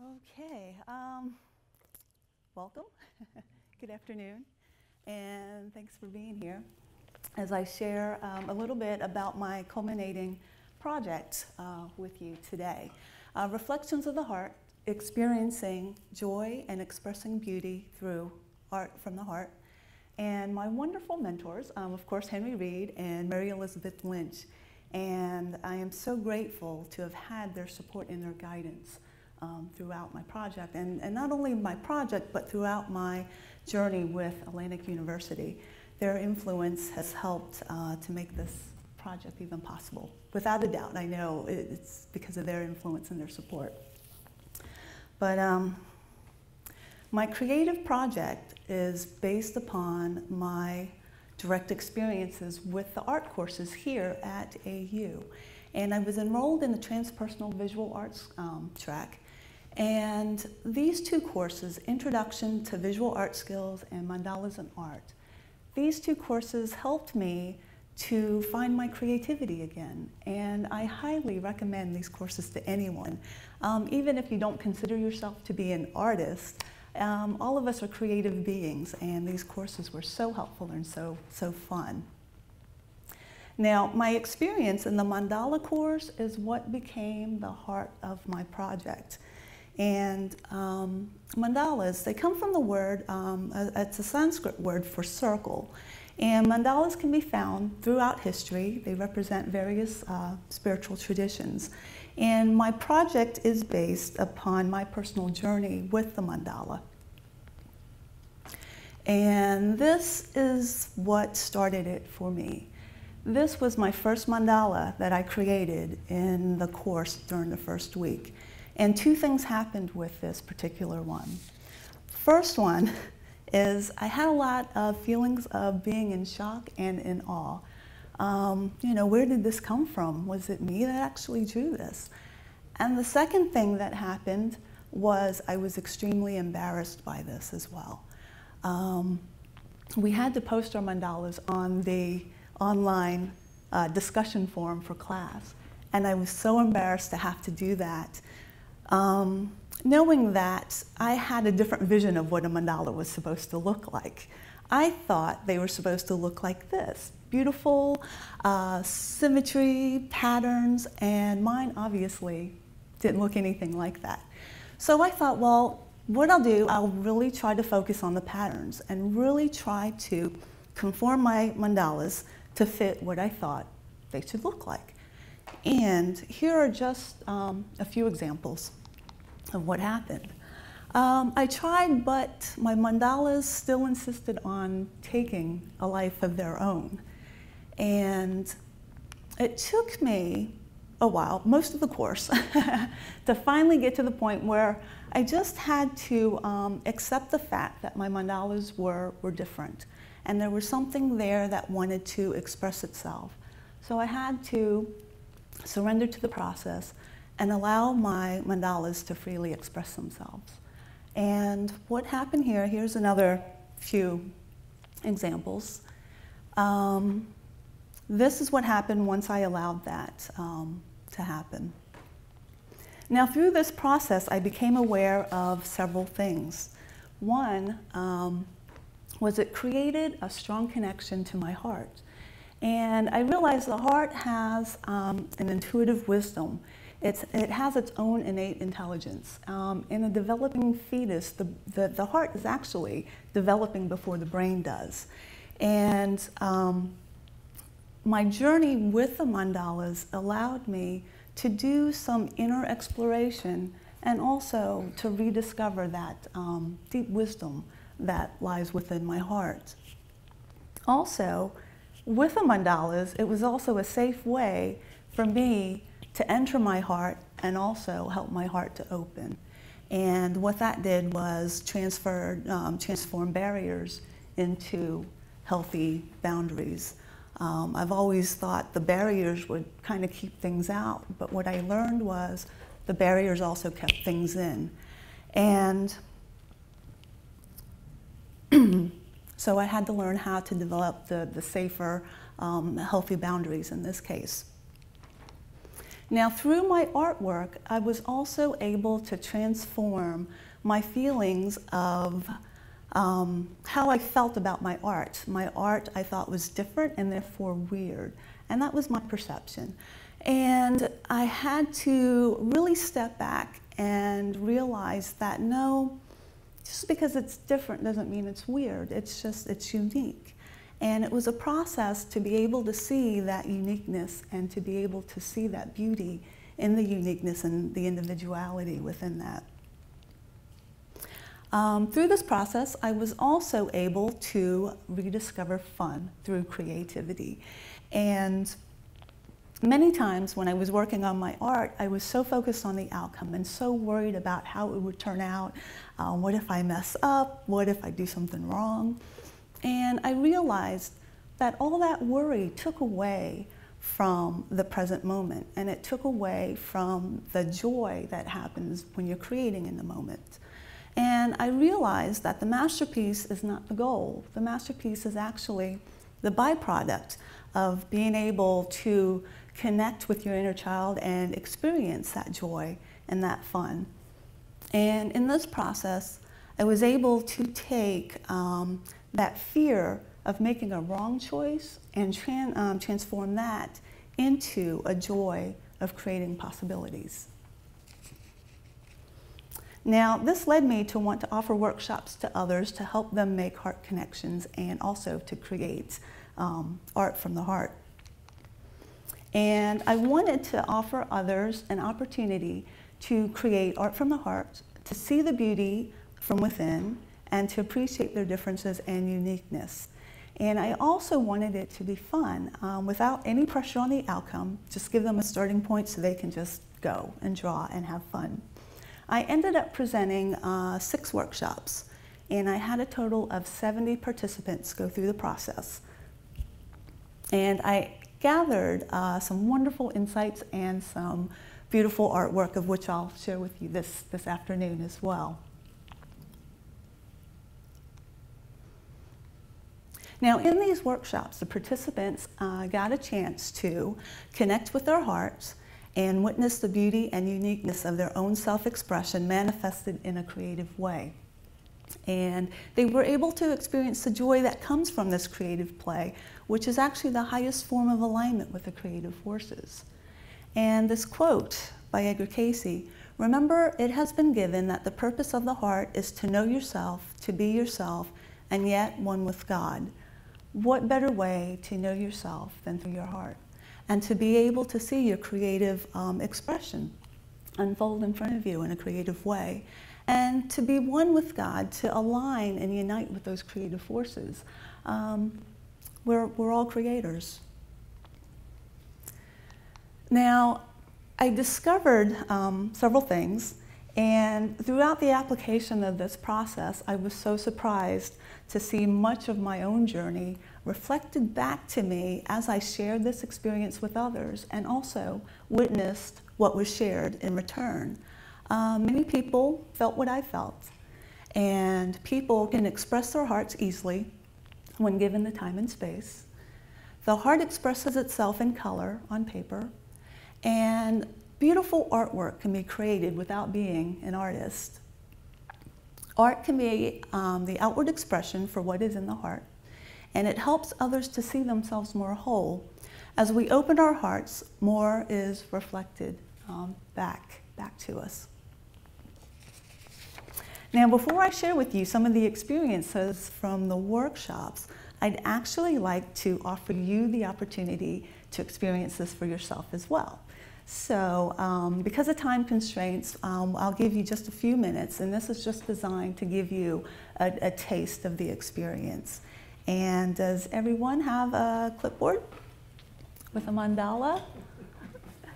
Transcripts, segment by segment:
Okay, welcome. Good afternoon, and thanks for being here as I share a little bit about my culminating project with you today. Reflections of the Heart, experiencing joy and expressing beauty through art from the heart. And my wonderful mentors, of course, Henry Reed and Mary Elizabeth Lynch. And I am so grateful to have had their support and their guidance throughout my project, and not only my project, but throughout my journey with Atlantic University. Their influence has helped to make this project even possible. Without a doubt, I know it's because of their influence and their support. But my creative project is based upon my direct experiences with the art courses here at AU. And I was enrolled in the Transpersonal Visual Arts track. And these two courses, Introduction to Visual Art Skills and Mandalas and Art, these two courses helped me to find my creativity again. And I highly recommend these courses to anyone. Even if you don't consider yourself to be an artist, all of us are creative beings, and these courses were so helpful and so fun. Now, my experience in the mandala course is what became the heart of my project. And mandalas, they come from the word, it's a Sanskrit word for circle. And mandalas can be found throughout history. They represent various spiritual traditions. And my project is based upon my personal journey with the mandala. And this is what started it for me. This was my first mandala that I created in the course during the first week. And two things happened with this particular one. First one is I had a lot of feelings of being in shock and in awe. You know, where did this come from? Was it me that actually drew this? And the second thing that happened was I was extremely embarrassed by this as well. We had to post our mandalas on the online discussion forum for class, and I was so embarrassed to have to do that. Knowing that I had a different vision of what a mandala was supposed to look like. I thought they were supposed to look like this. Beautiful symmetry, patterns, and mine obviously didn't look anything like that. So I thought, well, what I'll do, I'll really try to focus on the patterns and really try to conform my mandalas to fit what I thought they should look like. And here are just a few examples of what happened. I tried, but my mandalas still insisted on taking a life of their own. And it took me a while, most of the course, to finally get to the point where I just had to accept the fact that my mandalas were different. And there was something there that wanted to express itself. So I had to surrender to the process and allow my mandalas to freely express themselves. And what happened here, here's another few examples. This is what happened once I allowed that to happen. Now, through this process, I became aware of several things. One was it created a strong connection to my heart. And I realized the heart has an intuitive wisdom. It has its own innate intelligence. In a developing fetus, the heart is actually developing before the brain does. And my journey with the mandalas allowed me to do some inner exploration and also to rediscover that deep wisdom that lies within my heart. Also, with the mandalas, it was also a safe way for me to enter my heart and also help my heart to open. And what that did was transform barriers into healthy boundaries. I've always thought the barriers would kind of keep things out, but what I learned was the barriers also kept things in. And so I had to learn how to develop the safer, healthy boundaries in this case. Now, through my artwork, I was also able to transform my feelings of how I felt about my art. My art I thought was different and therefore weird, and that was my perception. And I had to really step back and realize that no, just because it's different doesn't mean it's weird, it's unique. And it was a process to be able to see that uniqueness and to be able to see that beauty in the uniqueness and the individuality within that. Through this process, I was also able to rediscover fun through creativity. And many times when I was working on my art, I was so focused on the outcome and so worried about how it would turn out. What if I mess up? What if I do something wrong? And I realized that all that worry took away from the present moment, and it took away from the joy that happens when you're creating in the moment. And I realized that the masterpiece is not the goal. The masterpiece is actually the byproduct of being able to connect with your inner child and experience that joy and that fun. And in this process, I was able to take that fear of making a wrong choice and transform that into a joy of creating possibilities. Now, this led me to want to offer workshops to others to help them make heart connections and also to create art from the heart. And I wanted to offer others an opportunity to create art from the heart, to see the beauty from within, and to appreciate their differences and uniqueness. And I also wanted it to be fun, without any pressure on the outcome, just give them a starting point so they can just go and draw and have fun. I ended up presenting 6 workshops, and I had a total of 70 participants go through the process. And I gathered some wonderful insights and some beautiful artwork, of which I'll share with you this afternoon as well. Now, in these workshops, the participants got a chance to connect with their hearts and witness the beauty and uniqueness of their own self-expression manifested in a creative way. And they were able to experience the joy that comes from this creative play, which is actually the highest form of alignment with the creative forces. And this quote by Edgar Cayce, "Remember, it has been given that the purpose of the heart is to know yourself, to be yourself, and yet one with God. What better way to know yourself than through your heart? And to be able to see your creative expression unfold in front of you in a creative way. And to be one with God, to align and unite with those creative forces. We're all creators." Now, I discovered several things, and throughout the application of this process, I was so surprised to see much of my own journey reflected back to me as I shared this experience with others and also witnessed what was shared in return. Many people felt what I felt, and people can express their hearts easily when given the time and space. The heart expresses itself in color on paper, and beautiful artwork can be created without being an artist. Art can be the outward expression for what is in the heart, and it helps others to see themselves more whole. As we open our hearts, more is reflected back to us. Now, before I share with you some of the experiences from the workshops, I'd actually like to offer you the opportunity to experience this for yourself as well. So because of time constraints, I'll give you just a few minutes, and this is just designed to give you a taste of the experience. And does everyone have a clipboard with a mandala?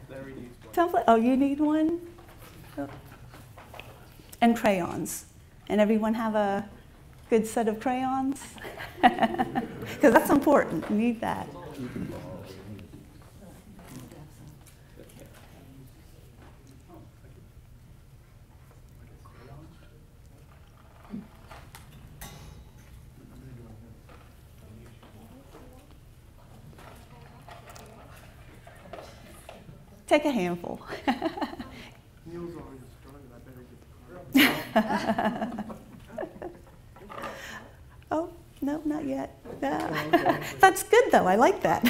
Larry needs one. Template? Oh, you need one? And crayons. And everyone have a good set of crayons? Because that's important, you need that. Take a handful. Neil's already started. I better get the card. Oh, no, not yet. Okay. That's good, though. I like that.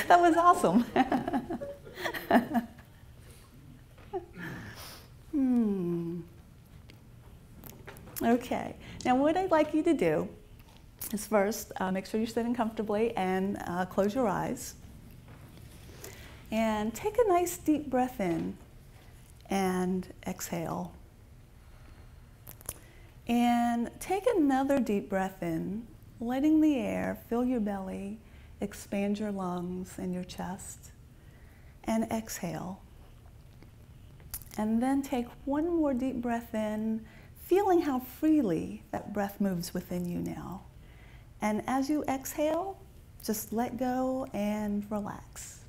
That was awesome. Okay. Now, what I'd like you to do is first make sure you're sitting comfortably and close your eyes. And take a nice deep breath in and exhale. And take another deep breath in, letting the air fill your belly, expand your lungs and your chest, and exhale. And then take one more deep breath in, feeling how freely that breath moves within you now. And as you exhale, just let go and relax.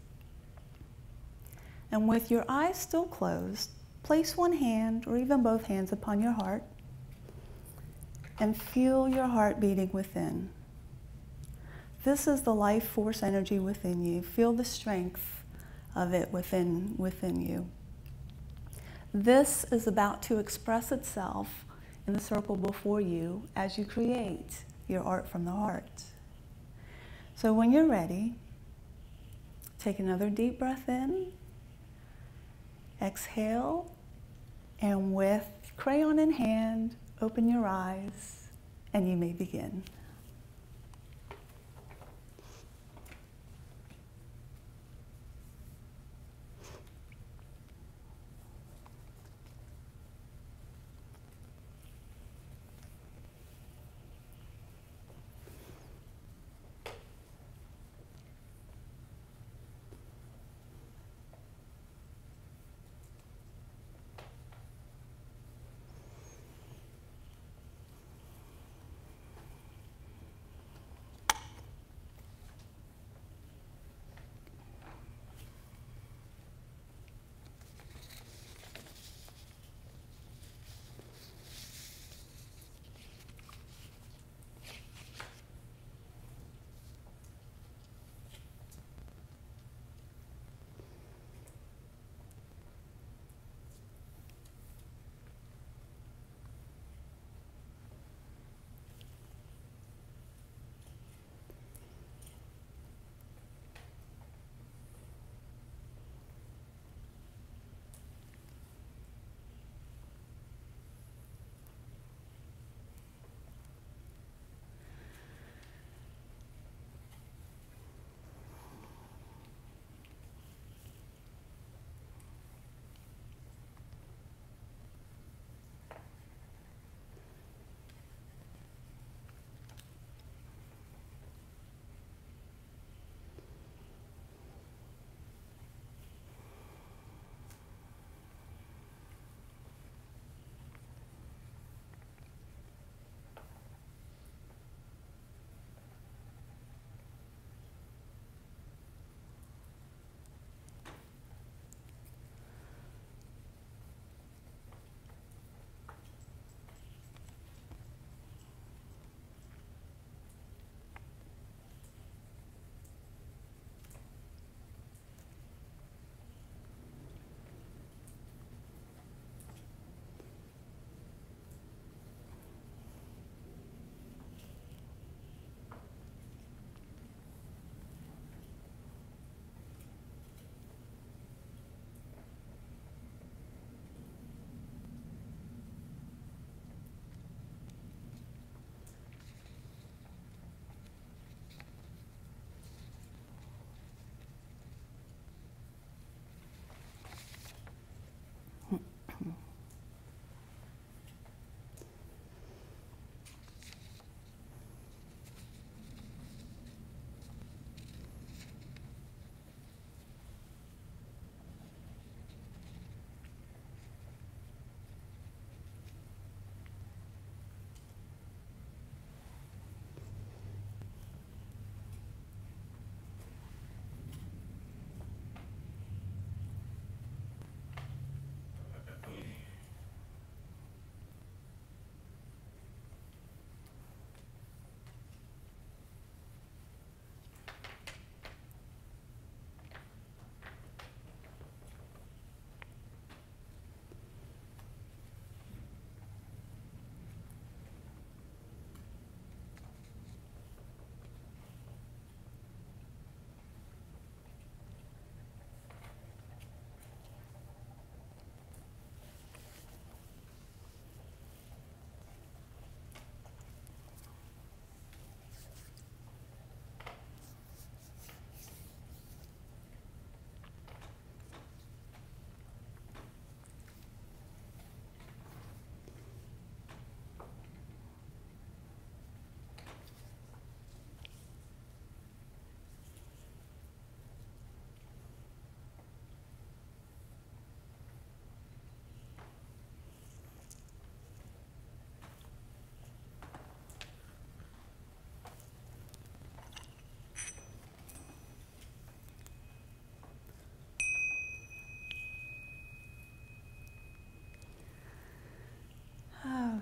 And with your eyes still closed, place one hand or even both hands upon your heart and feel your heart beating within. This is the life force energy within you. Feel the strength of it within you. This is about to express itself in the circle before you as you create your art from the heart. So when you're ready, take another deep breath in, exhale, and with crayon in hand, open your eyes, and you may begin.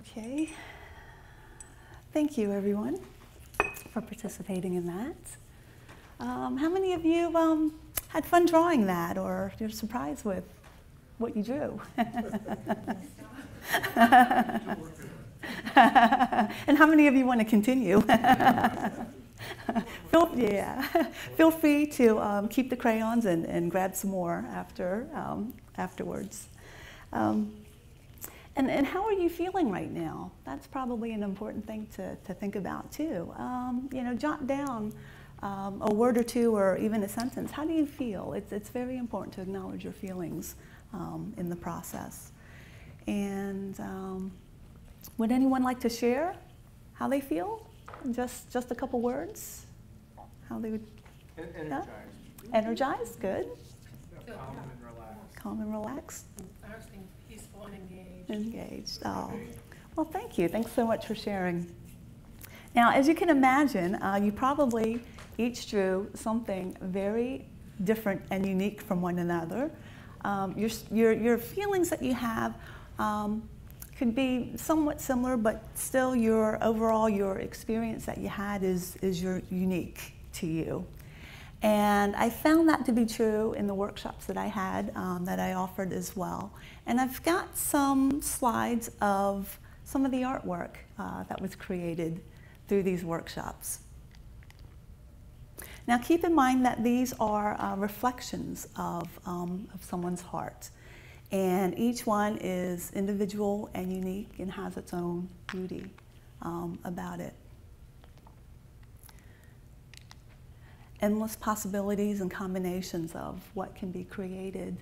Okay. Thank you, everyone, for participating in that. How many of you had fun drawing that, or you're surprised with what you drew? And how many of you want to continue? Feel free to keep the crayons and grab some more afterwards. And how are you feeling right now? That's probably an important thing to think about too. Jot down a word or two or even a sentence. How do you feel? It's very important to acknowledge your feelings in the process. And would anyone like to share how they feel? Just a couple words? How they would? Energized. Yeah? Energized, good. Calm and relaxed. Calm and relaxed. I was thinking peaceful and engaged. Engaged. Oh, well, thank you. Thanks so much for sharing. Now, as you can imagine, you probably each drew something very different and unique from one another. Your feelings that you have could be somewhat similar, but still your experience that you had is unique to you. And I found that to be true in the workshops that I had, that I offered as well. And I've got some slides of some of the artwork that was created through these workshops. Now keep in mind that these are reflections of someone's heart. And each one is individual and unique and has its own beauty about it. Endless possibilities and combinations of what can be created.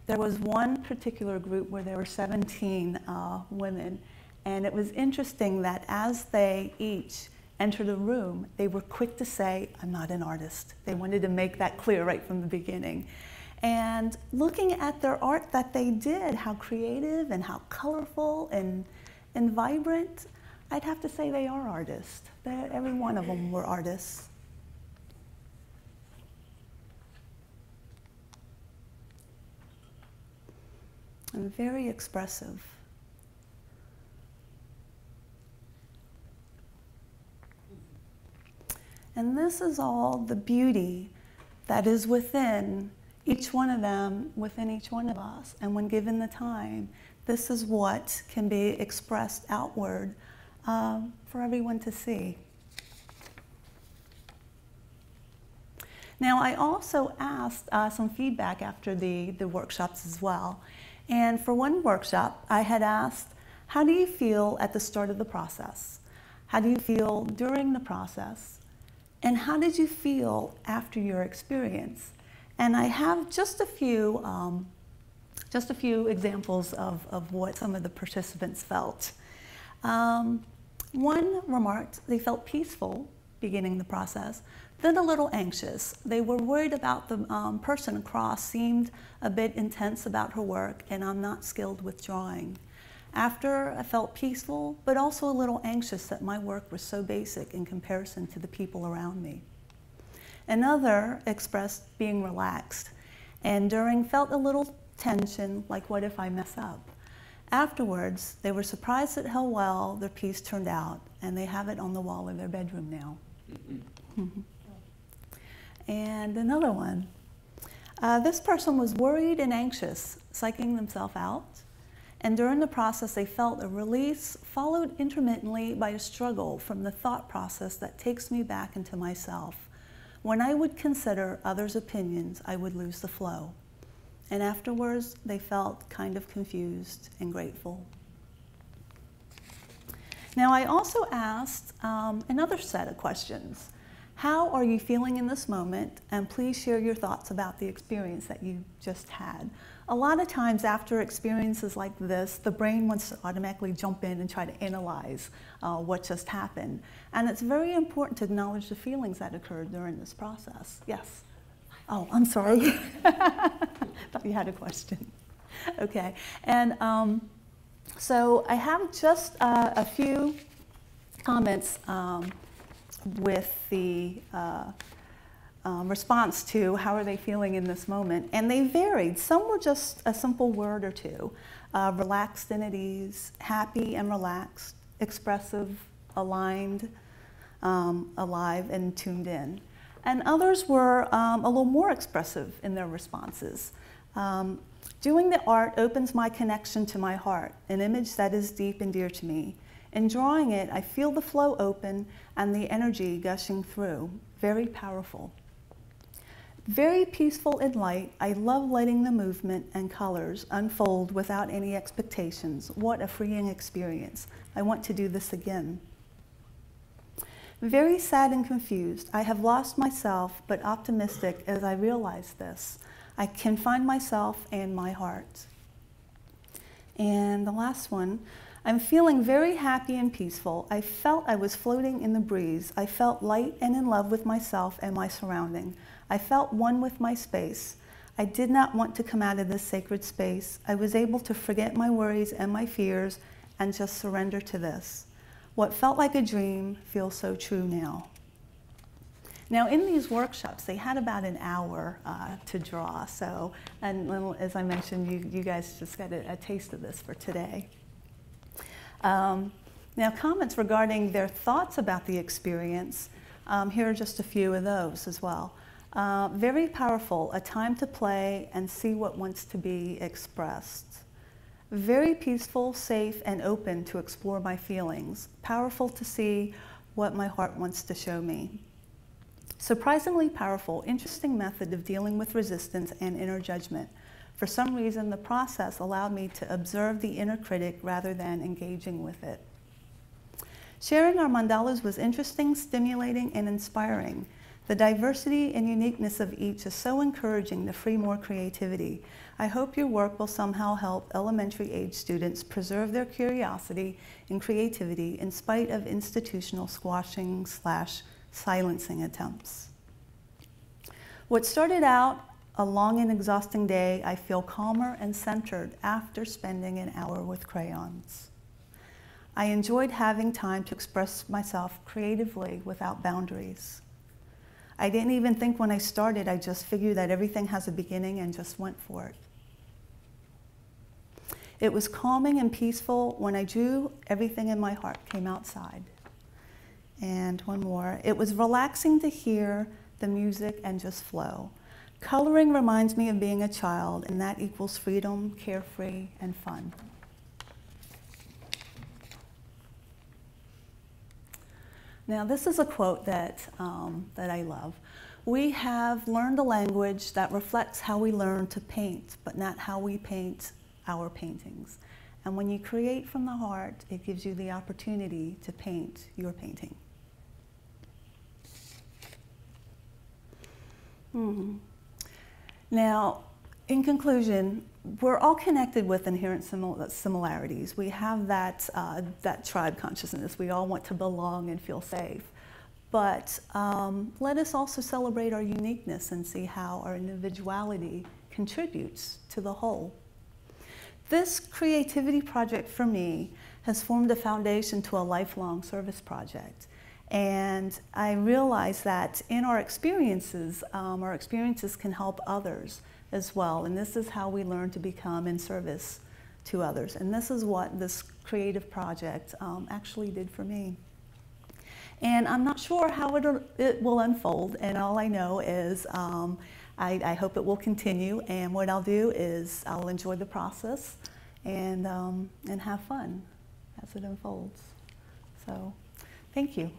There was one particular group where there were 17 women, and it was interesting that as they each entered a room, they were quick to say, "I'm not an artist." They wanted to make that clear right from the beginning. And looking at their art that they did, how creative and how colorful and vibrant, I'd have to say they are artists. Every one of them were artists. And very expressive. And this is all the beauty that is within each one of them, within each one of us. And when given the time, this is what can be expressed outward for everyone to see. Now, I also asked some feedback after the workshops as well. And for one workshop, I had asked, how do you feel at the start of the process? How do you feel during the process? And how did you feel after your experience? And I have just a few examples of what some of the participants felt. One remarked they felt peaceful beginning the process, then a little anxious. They were worried about the person across seemed a bit intense about her work, and I'm not skilled with drawing. After, I felt peaceful, but also a little anxious that my work was so basic in comparison to the people around me. Another expressed being relaxed, and during felt a little tension, like what if I mess up? Afterwards, they were surprised at how well their piece turned out, and they have it on the wall in their bedroom now. And another one. This person was worried and anxious, psyching themselves out. And during the process, they felt a release followed intermittently by a struggle from the thought process that takes me back into myself. When I would consider others' opinions, I would lose the flow. And afterwards, they felt kind of confused and grateful. Now, I also asked another set of questions. How are you feeling in this moment? And please share your thoughts about the experience that you just had. A lot of times after experiences like this, the brain wants to automatically jump in and try to analyze what just happened. And it's very important to acknowledge the feelings that occurred during this process. Yes? Oh, I'm sorry. Thought you had a question. Okay. And so I have just a few comments with the response to how are they feeling in this moment. And they varied. Some were just a simple word or two. Relaxed and at ease, happy and relaxed, expressive, aligned, alive, and tuned in. And others were a little more expressive in their responses. Doing the art opens my connection to my heart, an image that is deep and dear to me. In drawing it, I feel the flow open and the energy gushing through. Very powerful. Very peaceful and light. I love letting the movement and colors unfold without any expectations. What a freeing experience. I want to do this again. Very sad and confused. I have lost myself, but optimistic as I realize this. I can find myself and my heart. And the last one, I'm feeling very happy and peaceful. I felt I was floating in the breeze. I felt light and in love with myself and my surrounding. I felt one with my space. I did not want to come out of this sacred space. I was able to forget my worries and my fears and just surrender to this. What felt like a dream feels so true now. Now, in these workshops, they had about an hour to draw. So, and as I mentioned, you guys just got a taste of this for today. Now, comments regarding their thoughts about the experience, here are just a few of those as well. Very powerful, a time to play and see what wants to be expressed. Very peaceful, safe, and open to explore my feelings. Powerful to see what my heart wants to show me. Surprisingly powerful, interesting method of dealing with resistance and inner judgment. For some reason, the process allowed me to observe the inner critic rather than engaging with it. Sharing our mandalas was interesting, stimulating, and inspiring. The diversity and uniqueness of each is so encouraging to free more creativity. I hope your work will somehow help elementary age students preserve their curiosity and creativity in spite of institutional squashing / silencing attempts. What started out a long and exhausting day, I feel calmer and centered after spending an hour with crayons. I enjoyed having time to express myself creatively without boundaries. I didn't even think when I started, I just figured that everything has a beginning and just went for it. It was calming and peaceful. When I drew, everything in my heart came outside. And one more. It was relaxing to hear the music and just flow. Coloring reminds me of being a child, and that equals freedom, carefree, and fun. Now, this is a quote that I love. We have learned a language that reflects how we learn to paint, but not how we paint our paintings. And when you create from the heart, it gives you the opportunity to paint your painting. Now, in conclusion, we're all connected with inherent similarities. We have that tribe consciousness. We all want to belong and feel safe. But let us also celebrate our uniqueness and see how our individuality contributes to the whole. This creativity project for me has formed a foundation to a lifelong service project. And I realize that in our experiences can help others as well. And this is how we learn to become in service to others. And this is what this creative project actually did for me. And I'm not sure how it will unfold. And all I know is I hope it will continue. And what I'll do is I'll enjoy the process and have fun as it unfolds. So thank you.